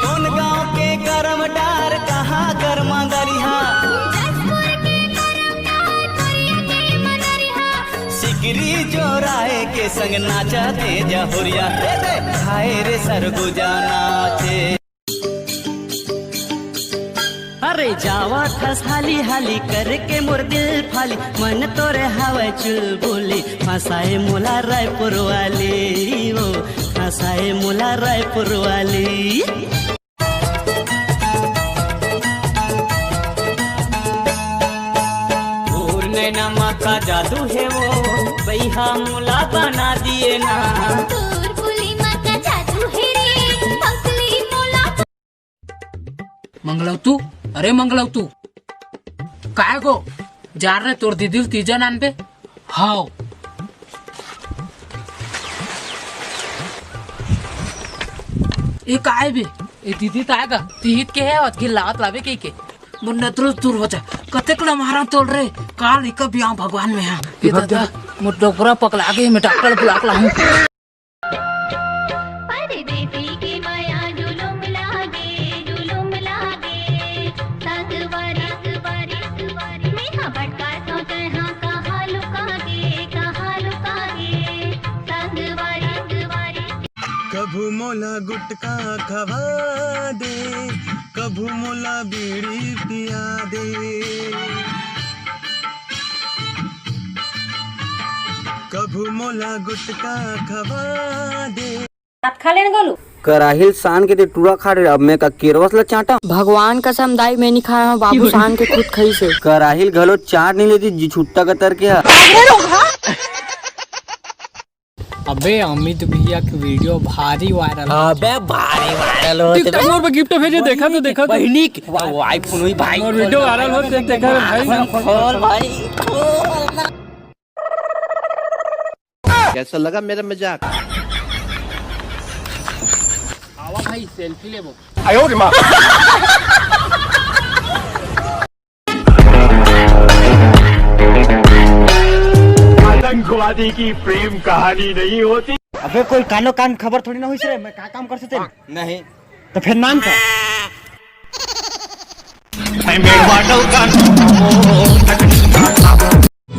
कौन गांव के करम डार कहाँ गरमा गरिहा सिकरी जोराए के संग नाचा दे जहुरिया खाए रे सरगुजा नाचे। अरे जावा ठस हाली हाली करके मोर दिल फाली मन तोरे हवा चुलबुली फसाए मोला रायपुर वाली वो फसाए मोला रायपुर वाली। भूर नैना माँ का जादू है वो बैहा मोला बना दिए ना। मंगलव तू अरे मंगलव तू काय गो जार रे तोर दीदी तीजा नान पे हाओ ये काय बे ये दीदी ताय का तीहित के है और लात लावे के मुन्ना दूर हो जा कतेक ला मारा तोल रे काल एक बियाह भगवान में है ये दादा मुद्दो पूरा पकला के मैं डॉक्टर बुला के लाऊं। कभू मोला गुटका खवा दे कभू मोला बीड़ी पिया दे कभू मोला गुटका खवा दे। भात खा लेने गोलू कराहिल सान के टूरा खा रहे अब मैं का केरवस ला चाटा भगवान कसम दाई मैं नहीं खाया बाबू शान के खुद खाई से कराहिल घलो चाट नहीं लेती जी छुट्टा का तर के। अबे अमित भैया की वीडियो भारी वायरल अबे भारी वायरल हो टिकटॉक पे गिफ्ट भेजे देखा तो बहनी वो आईफोन हुई भाई और वीडियो वायरल हो देखा भाई खोल भाई कैसा लगा मेरा मजाक। आवा भाई सेल्फी ले वो आयो रे माँ। आतंकवादी की प्रेम कहानी नहीं होती। अबे कोई कानो कान खबर थोड़ी ना हुई से मैं क्या काम कर सकते नहीं तो फिर नाम था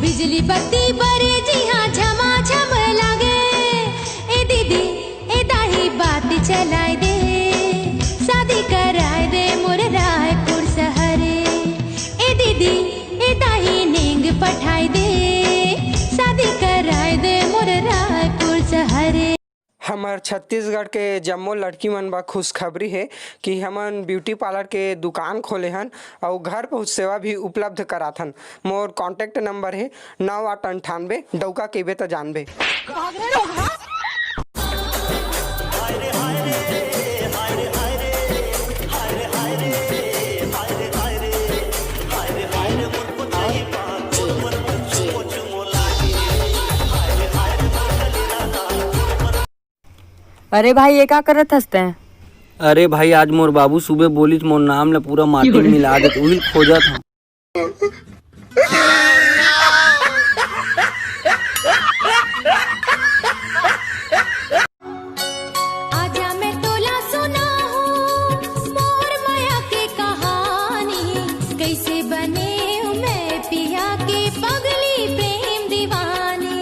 बिजली बत्ती बरे जी हाँ झमाझम लागे ए दीदी ए दाही बात चलाए दे शादी कराए दे मोर रायपुर शहरे ए दीदी ए दाही नेंग पठाए दे शादी कराए दे मोर रायपुर शहरे। हमार छत्तीसगढ़ के जम्मो लड़की मन बा खुशखबरी है कि हमन ब्यूटी पार्लर के दुकान खोले हन और घर पहुँच सेवा भी उपलब्ध कराथन। मोर कांटेक्ट नंबर है 9898 डौका केबे तो जानबे। अरे भाई ये क्या करत हंसते हैं। अरे भाई आज मोर बाबू सुबह बोली मोर नाम ले पूरा माटी में मिला दे वही खोजा था। आजा मैं तोला सुना हूँ मोर माया की कहानी कैसे बने हूँ मैं पिया की पगली प्रेम दीवानी।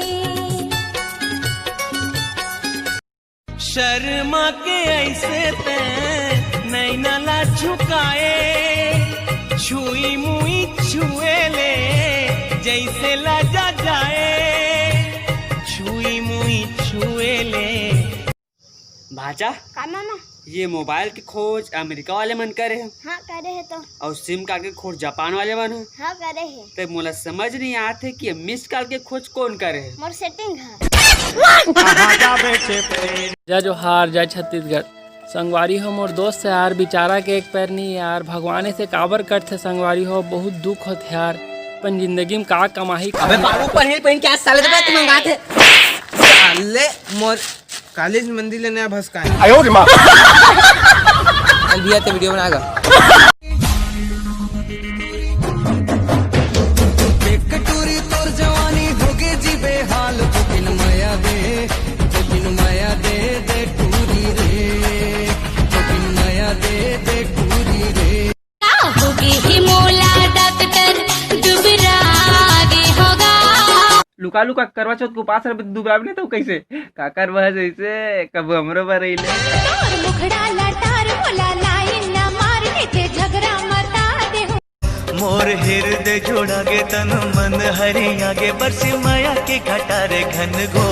शर्मा के ऐसे ते नहीं नला झुकाए छुई मुई छुए ले जैसे लजा जाए छुई मुई छुए ले। भाचा का मामा ये मोबाइल की खोज अमेरिका वाले मन करे हैं। हाँ करे है तो और सिम कार्ड की खोज जापान वाले मन है। हाँ करे है तो मोला समझ नहीं आते कि मिस कॉल के खोज कौन करे है। मोर सेटिंग है। जय जोहार जय छत्तीसगढ़। संगवारी हो मोर दोस्त है यार बेचारा के एक पैर नहीं यार भगवाने से काबर करते संगवारी हो बहुत दुख होते यार अपन जिंदगी में का कमाही। अबे बाबू पहन क्या साले तो मंगाते साले मोर कॉलेज मंदिर ले नया भसका आयो रे माँ। भैया तो वीडियो बनाएगा। होगी मोला डॉक्टर दुबरा आगे होगा। लुका लुका करवा चौथ को पास दुबरा भी नहीं तो कैसे काकर वह जैसे कब हमरो बरैले और मुखड़ा लटार मोला लाइन न मारने थे झगड़ा मता दे। मोर हृदय जोड़ा गे तन मन हरि आगे बरसी माया के घटारे घन घो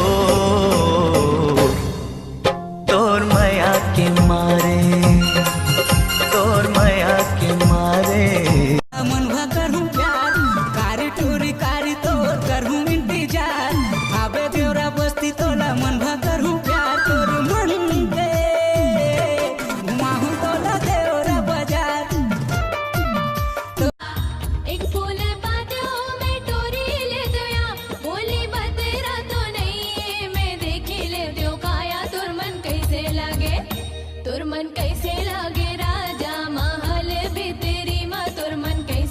तोर माया के मारे तोर माया के मारे मन भा करूं प्यार कारी टूरी कारी तोर करूं इंतजार आबे देवरा बस्ती तोला मन भा करूं प्यार तोर मन पे घुमाहूं तोला देवरा बाजार। एक फूल बादों में टोरी ले दोया बोली बतेरा तो नहीं मैं देखी ले दो काया तुर मन कैसे लागे तुर मन कैसे लागे राजा महल भी तेरी माँ तुर मन कैसे।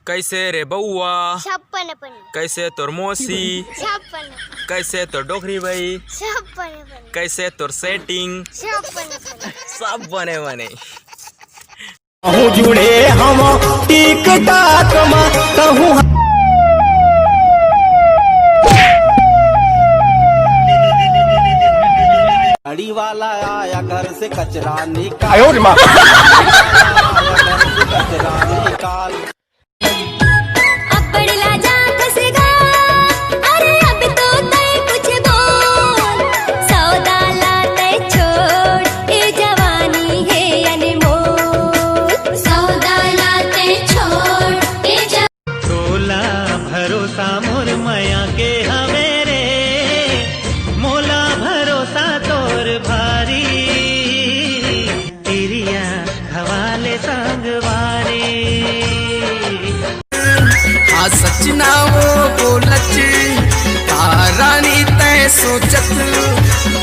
कैसे रे बउआ 56 कैसे तोर मौसी 56 कैसे तोर डोकरी भाई 56 कैसे तोर सेटिंग 56 सब बने बने जुड़े हम टिक टाक मा कहूँ गाड़ी वाला आया घर से कचरा निकाल आयो रे माँ कचरा निकाल। अब बड़ला जा कसेगा अरे अब तो तय कुछ बोल सौदा लाते छोड़ ये जवानी है अनमोल सौदा लाते छोड़ ये तोला भरोसा मोर माया के हवेरे मोला भरोसा तोर भारी तिरिया हवाले संगवारी सच ना वो बोलच तारानी तय सोचत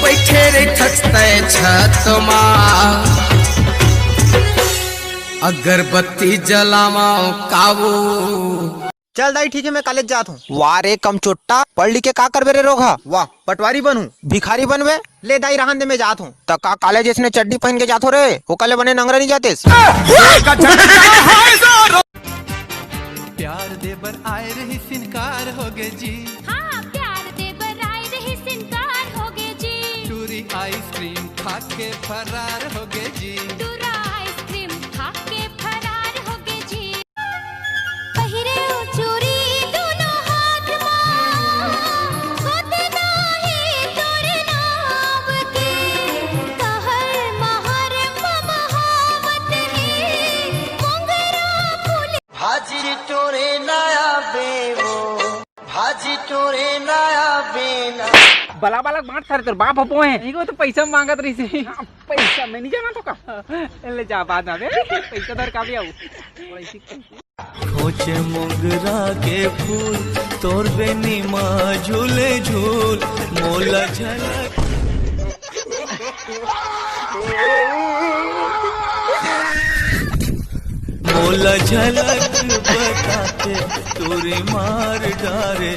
बैठे रे ठच तय छत माँ अगरबत्ती जलावाओ काबू। चल दाई ठीक है मैं कॉलेज जाता हूँ। वाह रे कम चोट्टा पढ़ लिख के का करबे रे रोगा वाह पटवारी बनूं भिखारी बनवे ले दाई रहन दे मैं जात हूँ। तो का कॉलेज इसने चड्डी पहन के जात हो रे वो कल बने नंगरा नहीं जाते। प्यार दे बर आए रही सिनकार होगे जी हाँ प्यार दे बराई रही सिनकार होगे जी चूरी आइसक्रीम खा के फरार होगे जी दूरा आइसक्रीम खा के फरार होगे जी पहिरे ओ चूरी दोनों हाथ मां होते नाही तोरे नाम के कहर महर महावत है मोंगरा फूल भाजी टोरे नया बेवो भाजी टोरे नया बेना बला बालक बांट सारे तेरे बाप हपो है इनको तो पैसा मांगत रही से पैसा मैं नहीं जाना तो का ले जा बाद में पैसा दर का भी आऊ खोचे मोगरा के फूल तोर बेनी माँ झूले झूल मोला झलक मोला झलक बताते तोरे मार डारे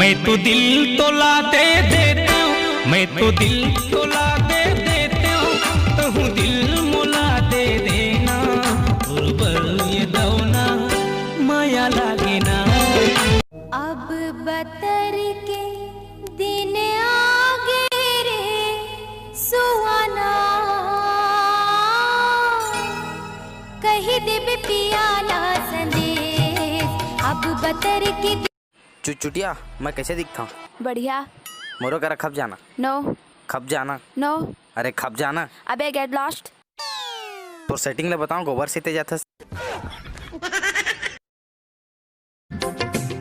मैं तो दिल तोला दे देता हूँ मैं तो दिल तोला दे देता हूँ तो हूँ दिल मुला दे देना गुरबर ये दौना माया लागे ना। अब बतर के दिन आगे रे सुहाना कही देबे पियाला संदेश अब बतर के चुटिया मैं कैसे दिखता हूँ बढ़िया। मोरो करा खप जाना नो खप जाना नो अरे खप जाना अबे गेट लॉस्ट। तो सेटिंग ले बताऊँ गोबर से ते जाता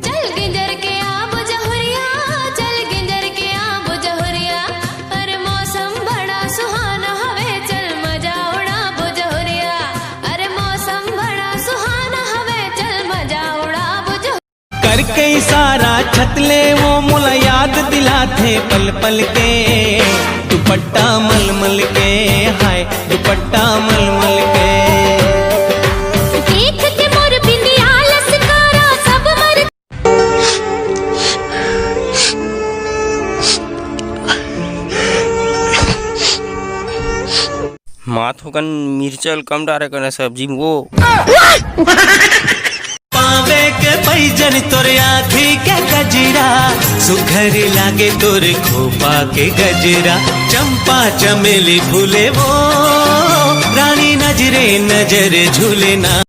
चल गिंजर के आब जहुरिया चल गिंजर के आब जहुरिया अरे मौसम बड़ा सुहाना हवे चल मजा उड़ा बुजहुरिया अरे मौसम बड़ा सुहाना हवे चल मजा उड़ा बुजहुरिया करके इशारा छतले वो मुला याद दिलाते पल पल के दुपट्टा मलमल के हाय दुपट्टा मलमल के देख के मोर बिंदिया लसका थोकन मिर्चल कम डारे करना सब्जी में वो पावे के पैजन तोरे आँखी के गजरा सुघरी लागे तोरे खोपा के गजरा चंपा चमेली फूले वो रानी नजरे नजर झूले ना